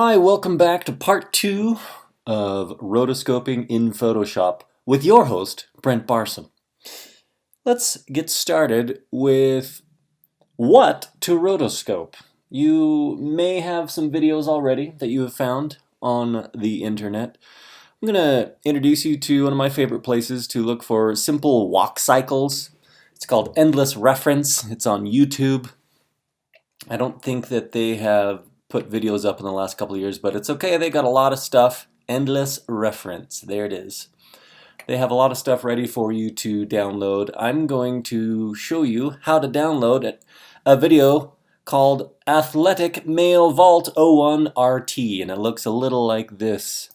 Hi, welcome back to part 2 of Rotoscoping in Photoshop with your host, Brent Barsom. Let's get started with what to rotoscope. You may have some videos already that you have found on the internet. I'm going to introduce you to one of my favorite places to look for simple walk cycles. It's called Endless Reference. It's on YouTube. I don't think that they have put videos up in the last couple of years, but it's okay. They got a lot of stuff. Endless Reference. There it is. They have a lot of stuff ready for you to download. I'm going to show you how to download a video called Athletic Male Vault 01 RT, and it looks a little like this.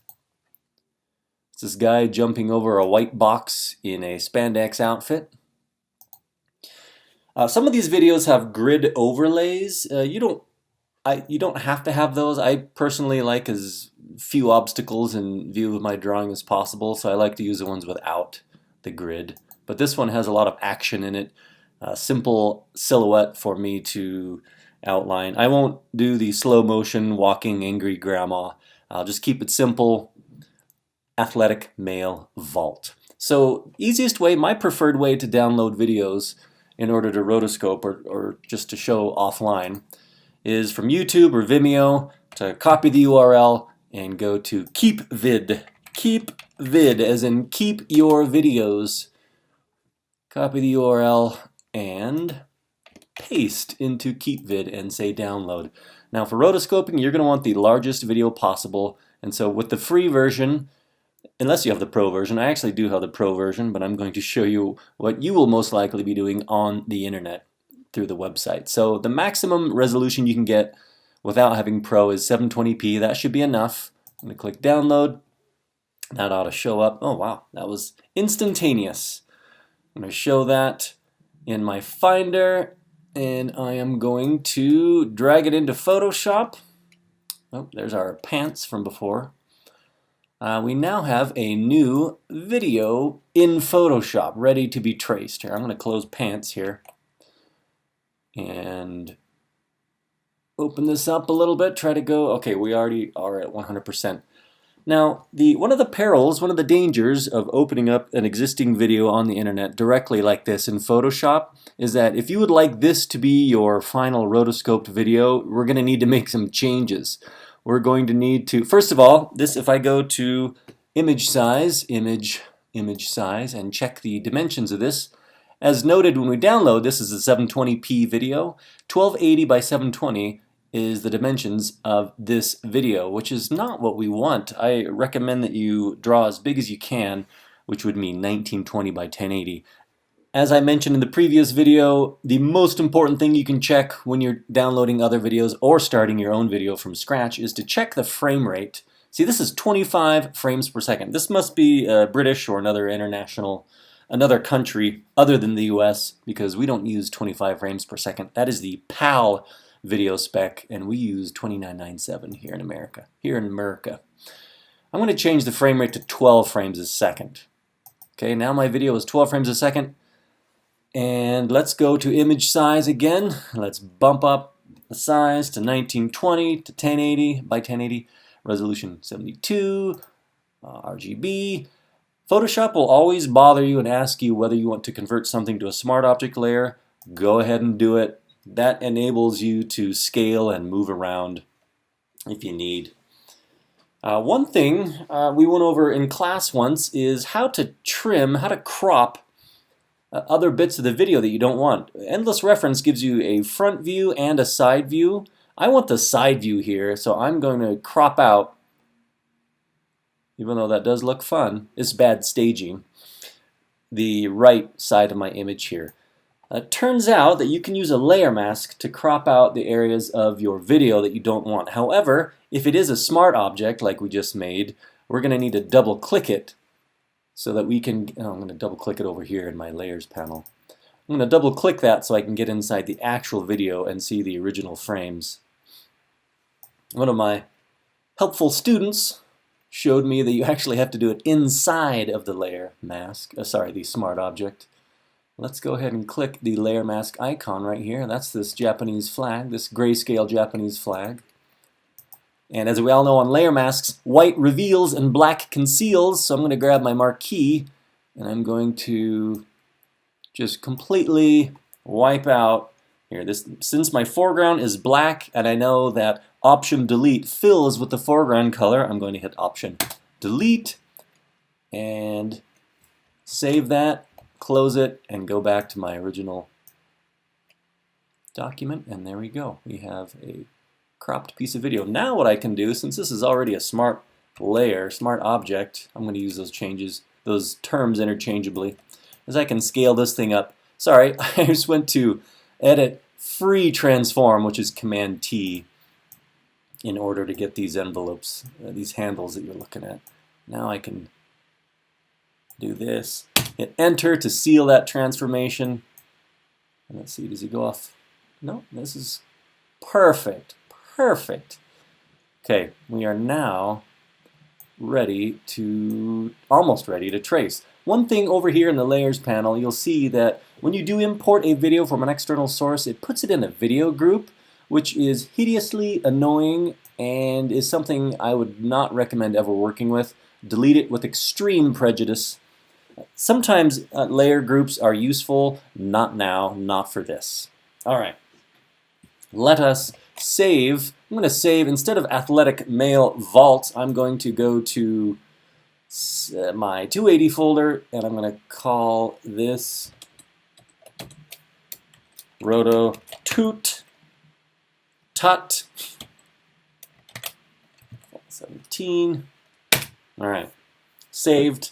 It's this guy jumping over a white box in a spandex outfit. Some of these videos have grid overlays. You don't have to have those. I personally like as few obstacles in view of my drawing as possible, so I like to use the ones without the grid. But this one has a lot of action in it. Simple silhouette for me to outline. I won't do the slow motion walking angry grandma. I'll just keep it simple. Athletic male vault. So easiest way, my preferred way to download videos in order to rotoscope or just to show offline is from YouTube or Vimeo to copy the URL and go to KeepVid. KeepVid as in keep your videos. Copy the URL and paste into KeepVid and say download. Now for rotoscoping, you're going to want the largest video possible, and so with the free version, unless you have the pro version, I actually do have the pro version, but I'm going to show you what you will most likely be doing on the internet through the website. So the maximum resolution you can get without having pro is 720p. That should be enough. I'm going to click download. That ought to show up. Oh wow, that was instantaneous. I'm going to show that in my Finder, and I am going to drag it into Photoshop. Oh, there's our pants from before. We now have a new video in Photoshop ready to be traced. Here, I'm going to close pants here and open this up a little bit. Try to go. Okay, we already are at 100%. Now, one of the perils, one of the dangers of opening up an existing video on the internet directly like this in Photoshop is that if you would like this to be your final rotoscoped video, we're going to need to make some changes. We're going to need to, first of all, if I go to image size, image size, and check the dimensions of this, as noted when we download, this is a 720p video. 1280 by 720 is the dimensions of this video, which is not what we want. I recommend that you draw as big as you can, which would mean 1920 by 1080. As I mentioned in the previous video, the most important thing you can check when you're downloading other videos or starting your own video from scratch is to check the frame rate. See, this is 25 frames per second. This must be British or another country other than the US, because we don't use 25 frames per second. That is the PAL video spec, and we use 2997 here in America. I'm going to change the frame rate to 12 frames a second. Okay, now my video is 12 frames a second. And let's go to image size again. Let's bump up the size to 1920 to 1080 by 1080, resolution 72, RGB. Photoshop will always bother you and ask you whether you want to convert something to a smart object layer. Go ahead and do it. That enables you to scale and move around if you need. One thing we went over in class once is how to trim, how to crop other bits of the video that you don't want. Endless Reference gives you a front view and a side view. I want the side view here, so I'm going to crop out, even though that does look fun, it's bad staging, the right side of my image here. It turns out that you can use a layer mask to crop out the areas of your video that you don't want. However, if it is a smart object like we just made, we're going to need to double click it so that we can, I'm going to double click it over here in my layers panel. I'm going to double click that so I can get inside the actual video and see the original frames. One of my helpful students showed me that you actually have to do it inside of the layer mask, the smart object. Let's go ahead and click the layer mask icon right here. That's this Japanese flag, this grayscale Japanese flag. And as we all know on layer masks, white reveals and black conceals. So I'm going to grab my marquee and I'm going to just completely wipe out here. Since my foreground is black and I know that Option Delete fills with the foreground color, I'm going to hit Option Delete and save that, close it, and go back to my original document. And there we go. We have a cropped piece of video. Now what I can do, since this is already a smart layer, smart object, I'm going to use those terms interchangeably, is I can scale this thing up. Sorry, I just went to Edit Free Transform, which is Command T, in order to get these envelopes, these handles that you're looking at. Now I can do this, hit Enter to seal that transformation. And let's see, does he go off? No, this is perfect. Perfect. Okay, we are now almost ready to trace. One thing over here in the layers panel, you'll see that when you do import a video from an external source, it puts it in a video group, which is hideously annoying and is something I would not recommend ever working with. Delete it with extreme prejudice. Sometimes layer groups are useful, not now, not for this. All right, let us save. I'm going to save, instead of Athletic Male Vault, I'm going to go to my 280 folder and I'm going to call this Roto Toot Tut 17. All right, saved.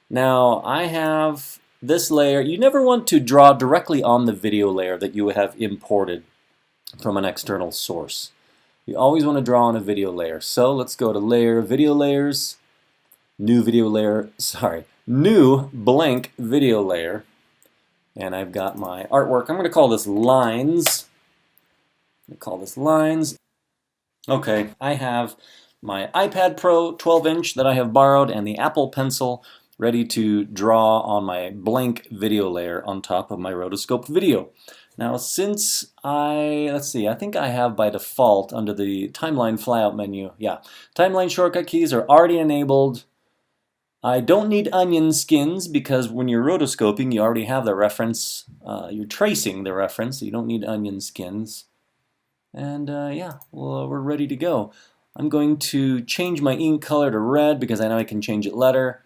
Now I have this layer. You never want to draw directly on the video layer that you have imported from an external source. You always want to draw on a video layer. So let's go to Layer, Video Layers, New Video Layer, New Blank Video Layer. And I've got my artwork. I'm going to call this Lines. Okay, I have my iPad Pro 12-inch that I have borrowed and the Apple Pencil ready to draw on my blank video layer on top of my rotoscoped video. Now since let's see, I think I have by default under the timeline flyout menu, yeah, timeline shortcut keys are already enabled. I don't need onion skins because when you're rotoscoping you already have the reference, you're tracing the reference, so you don't need onion skins. And yeah, well, we're ready to go. I'm going to change my ink color to red because I know I can change it later.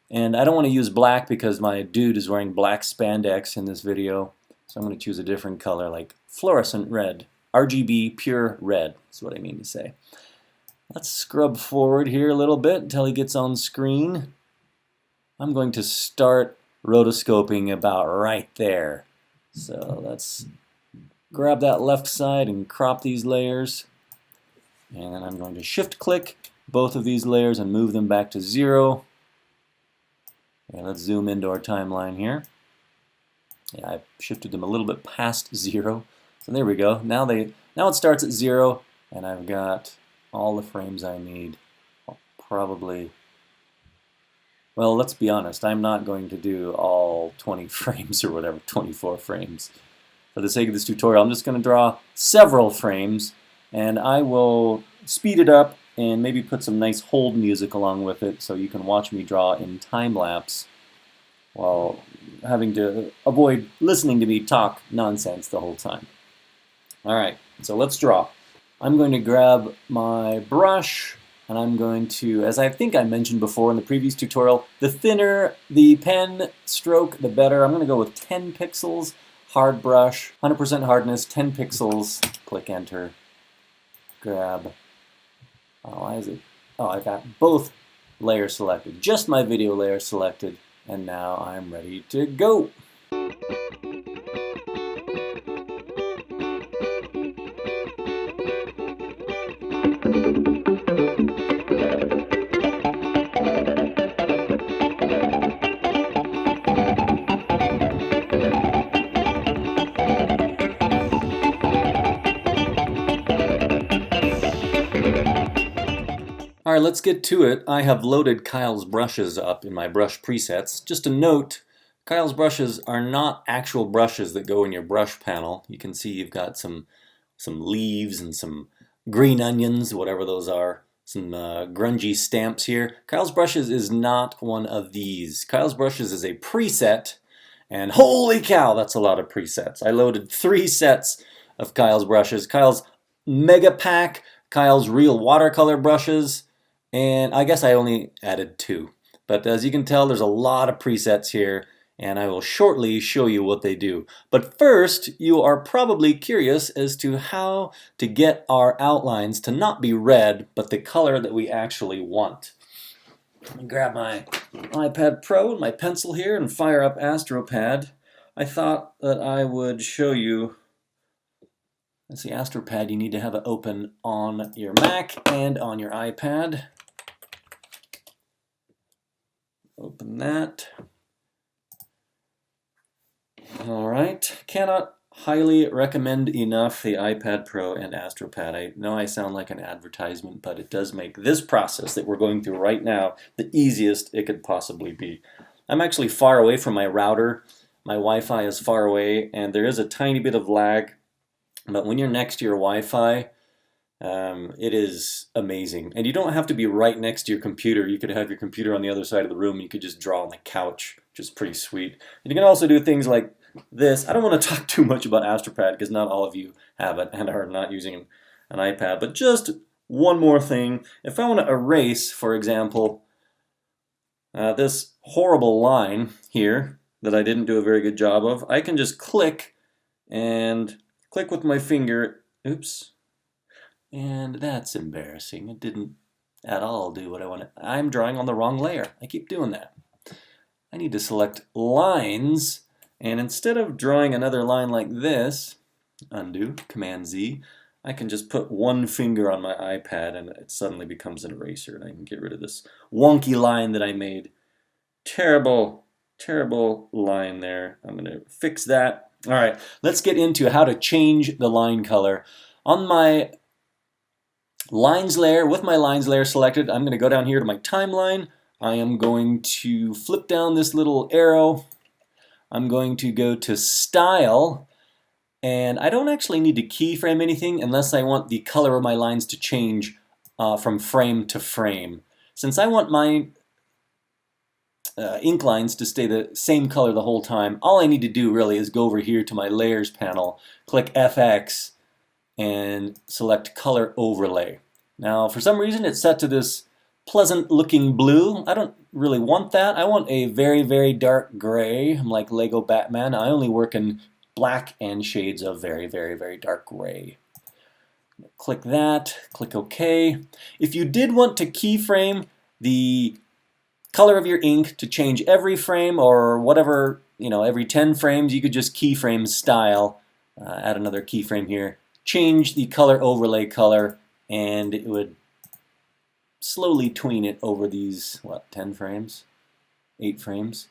And I don't want to use black because my dude is wearing black spandex in this video. So I'm going to choose a different color like fluorescent red. RGB pure red is what I mean to say. Let's scrub forward here a little bit until he gets on screen. I'm going to start rotoscoping about right there. So let's grab that left side and crop these layers. And then I'm going to shift click both of these layers and move them back to 0. Okay, let's zoom into our timeline here. Yeah, I shifted them a little bit past 0. So there we go. Now it starts at 0 and I've got all the frames I need. Probably, well, let's be honest, I'm not going to do all 20 frames or whatever, 24 frames. For the sake of this tutorial, I'm just going to draw several frames and I will speed it up and maybe put some nice hold music along with it so you can watch me draw in time-lapse while having to avoid listening to me talk nonsense the whole time. Alright, so let's draw. I'm going to grab my brush and I'm going to, as I think I mentioned before in the previous tutorial, the thinner the pen stroke, the better. I'm going to go with 10 pixels, hard brush, 100% hardness, 10 pixels, click enter, grab. Oh, why is it? Oh, I got both layers selected, just my video layer selected, and now I'm ready to go. Alright, let's get to it. I have loaded Kyle's brushes up in my brush presets. Just a note, Kyle's brushes are not actual brushes that go in your brush panel. You can see you've got some leaves and some green onions, whatever those are. Some grungy stamps here. Kyle's Brushes is not one of these. Kyle's Brushes is a preset, and holy cow, that's a lot of presets. I loaded 3 sets of Kyle's Brushes. Kyle's Mega Pack, Kyle's Real Watercolor Brushes, and I guess I only added 2. But as you can tell, there's a lot of presets here, and I will shortly show you what they do. But first, you are probably curious as to how to get our outlines to not be red, but the color that we actually want. Let me grab my iPad Pro and my pencil here and fire up AstroPad. I thought that I would show you. Let's see, AstroPad, you need to have it open on your Mac and on your iPad. Open that. All right, cannot highly recommend enough the iPad Pro and AstroPad. I know I sound like an advertisement, but it does make this process that we're going through right now the easiest it could possibly be. I'm actually far away from my router. My Wi-Fi is far away, and there is a tiny bit of lag. But when you're next to your Wi-Fi, it is amazing. And you don't have to be right next to your computer. You could have your computer on the other side of the room. You could just draw on the couch, which is pretty sweet. And you can also do things like this. I don't want to talk too much about AstroPad because not all of you have it and are not using an iPad. But just one more thing. If I want to erase, for example, this horrible line here that I didn't do a very good job of, I can just click with my finger. Oops. And that's embarrassing. It didn't at all do what I wanted. I'm drawing on the wrong layer. I keep doing that. I need to select lines, and instead of drawing another line like this, undo, Command Z, I can just put one finger on my iPad and it suddenly becomes an eraser, and I can get rid of this wonky line that I made. Terrible, terrible line there. I'm going to fix that. All right, let's get into how to change the line color. On my lines layer, with my lines layer selected, I'm going to go down here to my timeline. I am going to flip down this little arrow. I'm going to go to Style, and I don't actually need to keyframe anything unless I want the color of my lines to change from frame to frame. Since I want my ink lines to stay the same color the whole time, all I need to do really is go over here to my Layers panel, click FX, and select Color Overlay. Now, for some reason, it's set to this pleasant looking blue. I don't really want that. I want a very, very dark gray. I'm like Lego Batman. I only work in black and shades of very, very, very dark gray. Click that, click OK. If you did want to keyframe the color of your ink to change every frame or whatever, every 10 frames, you could just keyframe Style, add another keyframe here, change the color overlay color, and it would slowly tween it over these, 10 frames? 8 frames?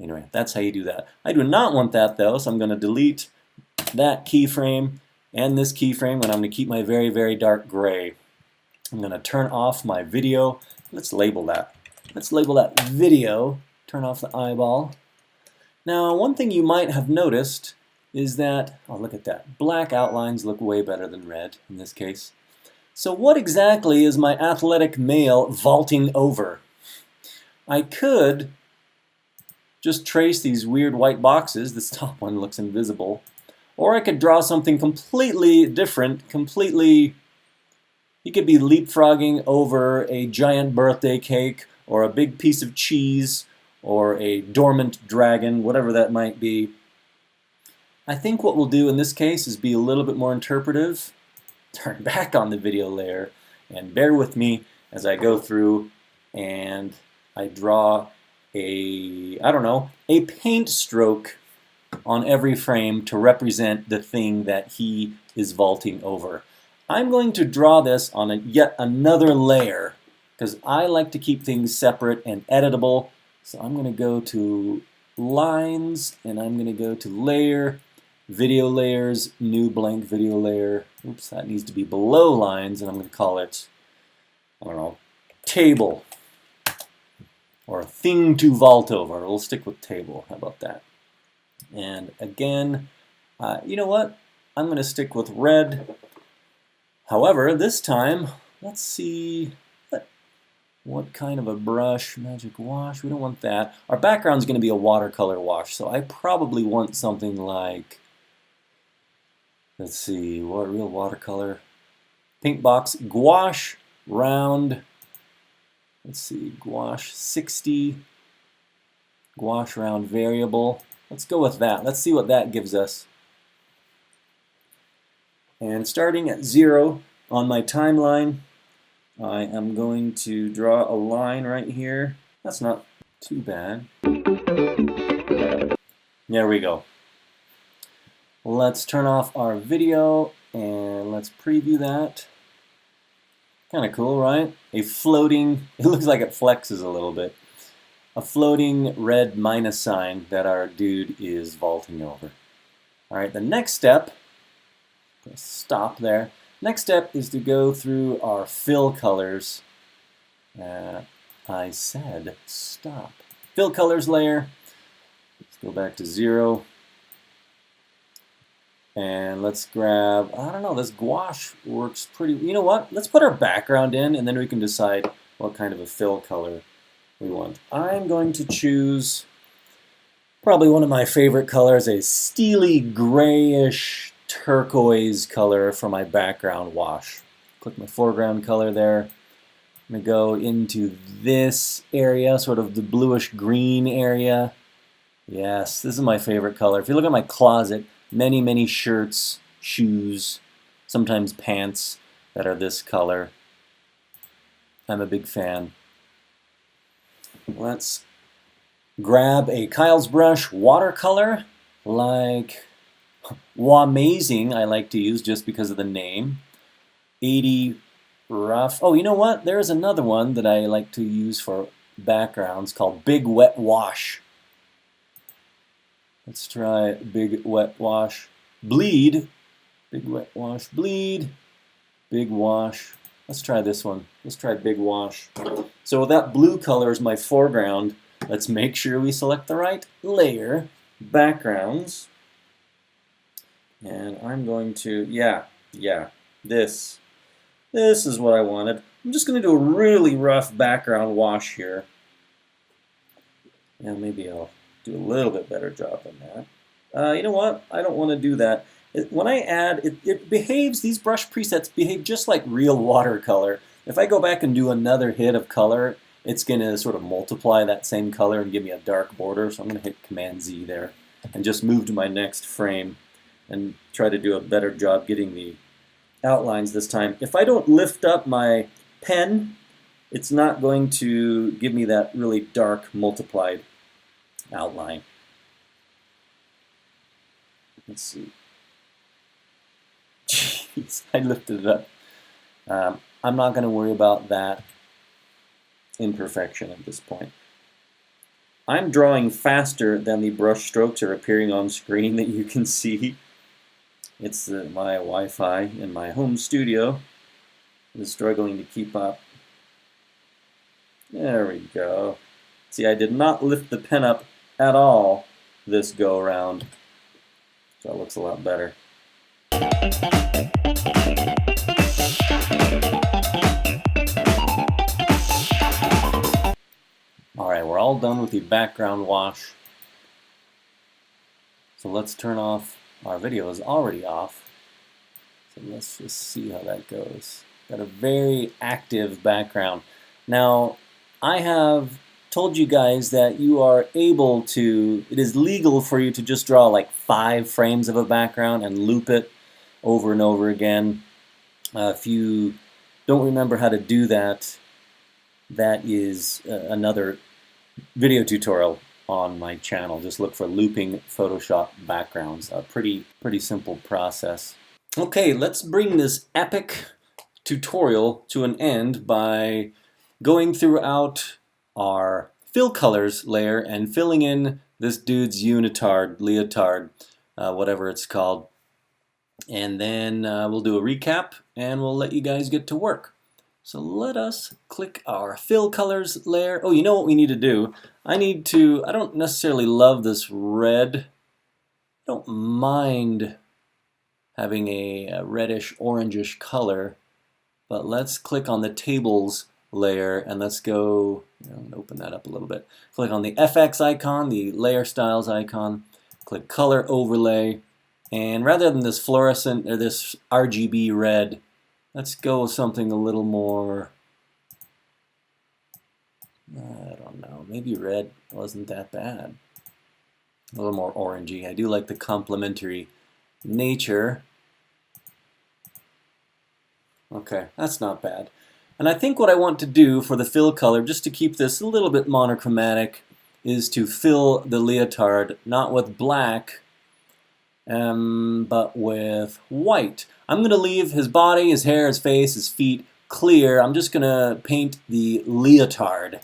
Anyway, that's how you do that. I do not want that though, so I'm going to delete that keyframe and this keyframe, and I'm going to keep my very, very dark gray. I'm going to turn off my video. Let's label that. Let's label that video. Turn off the eyeball. Now, one thing you might have noticed is that, oh, look at that. Black outlines look way better than red in this case. So what exactly is my athletic male vaulting over? I could just trace these weird white boxes. This top one looks invisible. Or I could draw something completely different, he could be leapfrogging over a giant birthday cake, or a big piece of cheese, or a dormant dragon, whatever that might be. I think what we'll do in this case is be a little bit more interpretive. Turn back on the video layer and bear with me as I go through and I draw a paint stroke on every frame to represent the thing that he is vaulting over. I'm going to draw this on yet another layer because I like to keep things separate and editable. So I'm going to go to Lines, and I'm going to go to Layer, Video Layers, New Blank Video Layer. Oops, that needs to be below Lines, and I'm going to call it, Table, or Thing to Vault Over. We'll stick with Table. How about that? And again, you know what? I'm going to stick with red. However, this time, let's see what kind of a brush. Magic wash, we don't want that. Our background is going to be a watercolor wash, so I probably want something like, let's see, what real watercolor? Paint box, gouache, round, let's see, gouache 60, gouache round variable. Let's go with that. Let's see what that gives us. And starting at 0 on my timeline, I am going to draw a line right here. That's not too bad. There we go. Let's turn off our video and let's preview that. Kind of cool, right? A floating, it looks like it flexes a little bit. A floating red minus sign that our dude is vaulting over. All right, the next step, stop there. Next step is to go through our fill colors. I said stop. Fill colors layer. Let's go back to 0. And let's grab, I don't know, this gouache works pretty, you know what? Let's put our background in and then we can decide what kind of a fill color we want. I'm going to choose probably one of my favorite colors, a steely grayish turquoise color for my background wash. Click my foreground color there. I'm going to go into this area, sort of the bluish green area. Yes, this is my favorite color. If you look at my closet, many shirts, shoes, sometimes pants that are this color. I'm a big fan. Let's grab a Kyle's brush watercolor, like Wamazing I like to use just because of the name. 80 rough. Oh, you know what? There's another one that I like to use for backgrounds called Big Wet Wash. Let's try Big Wet Wash. Bleed. Big Wet Wash. Bleed. Big Wash. Let's try this one. Let's try Big Wash. So that blue color is my foreground. Let's make sure we select the right layer. Backgrounds. And I'm going to, yeah, this is what I wanted. I'm just going to do a really rough background wash here. And maybe I'll do a little bit better job than that. You know what? I don't want to do that. When I add, it behaves, these brush presets behave just like real watercolor. If I go back and do another hit of color, it's going to sort of multiply that same color and give me a dark border. So I'm going to hit Command Z there and just move to my next frame and try to do a better job getting the outlines this time. If I don't lift up my pen, it's not going to give me that really dark multiplied outline. Let's see. Jeez, I lifted it up. I'm not going to worry about that imperfection at this point. I'm drawing faster than the brush strokes are appearing on screen that you can see. It's my Wi-Fi in my home studio is struggling to keep up. There we go. See, I did not lift the pen up at all this go around. So it looks a lot better. Alright, we're all done with the background wash. So let's turn off, our video is already off. So let's just see how that goes. Got a very active background. Now, I have told you guys that you are able to, it is legal for you to just draw like 5 frames of a background and loop it over and over again. If you don't remember how to do that, that is another video tutorial on my channel. Just look for looping Photoshop backgrounds. A pretty simple process. Okay, let's bring this epic tutorial to an end by going throughout our fill colors layer and filling in this dude's unitard, leotard, whatever it's called. And then we'll do a recap and we'll let you guys get to work. So let us click our fill colors layer. Oh, you know what we need to do? I don't necessarily love this red. I don't mind having a reddish orangish color. But let's click on the tables layer and let's go, open that up a little bit. Click on the FX icon, the layer styles icon, click color overlay, and rather than this fluorescent or this RGB red, let's go with something a little more, I don't know, maybe red wasn't that bad. A little more orangey. I do like the complementary nature. Okay, that's not bad. And I think what I want to do for the fill color, just to keep this a little bit monochromatic, is to fill the leotard not with black, but with white. I'm going to leave his body, his hair, his face, his feet clear. I'm just going to paint the leotard.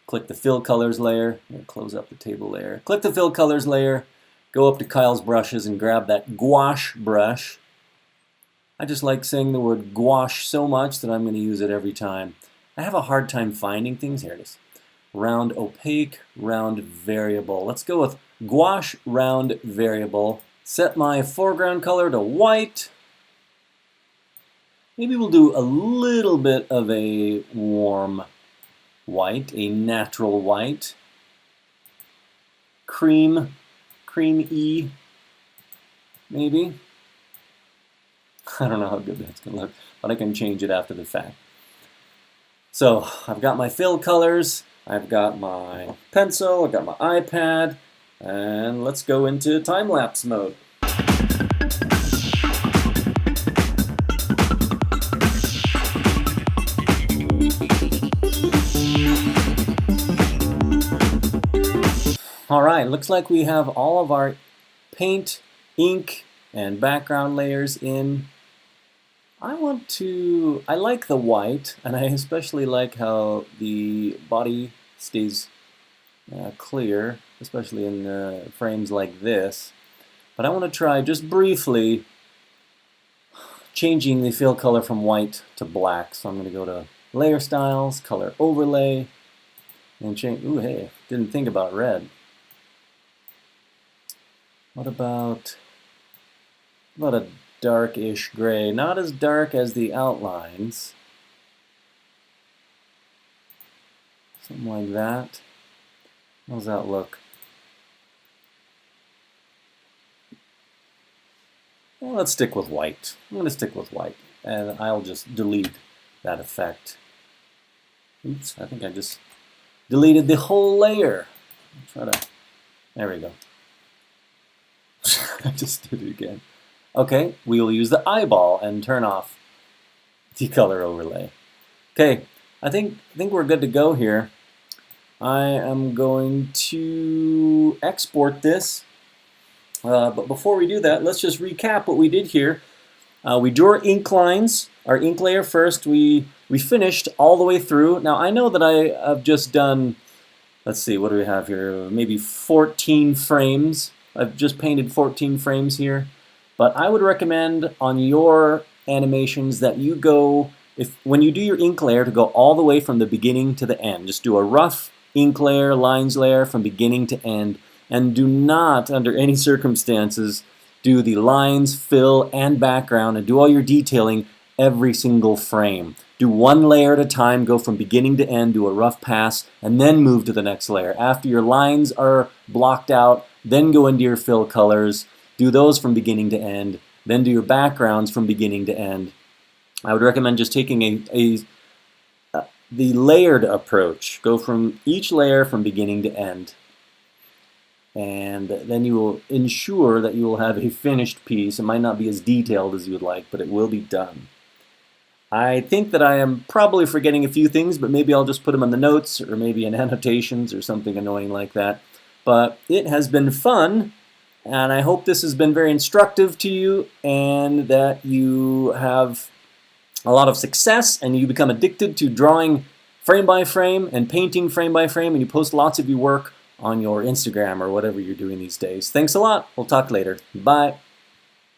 Click the fill colors layer. Close up the table layer. Click the fill colors layer. Go up to Kyle's brushes and grab that gouache brush. I just like saying the word gouache so much that I'm going to use it every time. I have a hard time finding things. Here it is. Round opaque, round variable. Let's go with gouache round variable. Set my foreground color to white. Maybe we'll do a little bit of a warm white, a natural white. Cream-y, maybe. I don't know how good that's going to look, but I can change it after the fact. So I've got my fill colors, I've got my pencil, I've got my iPad, and let's go into time-lapse mode. All right, looks like we have all of our paint, ink, and background layers in. I like the white, and I especially like how the body stays clear, especially in frames like this. But I want to try just briefly changing the fill color from white to black. So I'm going to go to Layer Styles, Color Overlay, and change. Ooh, hey, didn't think about red. What about a darkish gray? Not as dark as the outlines. Something like that. How does that look? Well, let's stick with white. I'm going to stick with white, and I'll just delete that effect. Oops, I think I just deleted the whole layer. There we go. I just did it again. Okay, we will use the eyeball and turn off the color overlay. Okay, I think we're good to go here. I am going to export this, but before we do that, let's just recap what we did here. We drew our ink lines, our ink layer first. We finished all the way through. Now I know that I have just done, let's see, what do we have here? Maybe 14 frames. I've just painted 14 frames here. But I would recommend on your animations that you go, when you do your ink layer, to go all the way from the beginning to the end. Just do a rough ink layer, lines layer from beginning to end. And do not, under any circumstances, do the lines, fill, and background, and do all your detailing every single frame. Do one layer at a time, go from beginning to end, do a rough pass, and then move to the next layer. After your lines are blocked out, then go into your fill colors. Do those from beginning to end, then do your backgrounds from beginning to end. I would recommend just taking the layered approach. Go from each layer from beginning to end. And then you will ensure that you will have a finished piece. It might not be as detailed as you would like, but it will be done. I think that I am probably forgetting a few things, but maybe I'll just put them in the notes or maybe in annotations or something annoying like that. But it has been fun. And I hope this has been very instructive to you and that you have a lot of success and you become addicted to drawing frame by frame and painting frame by frame, and you post lots of your work on your Instagram or whatever you're doing these days. Thanks a lot. We'll talk later. Bye.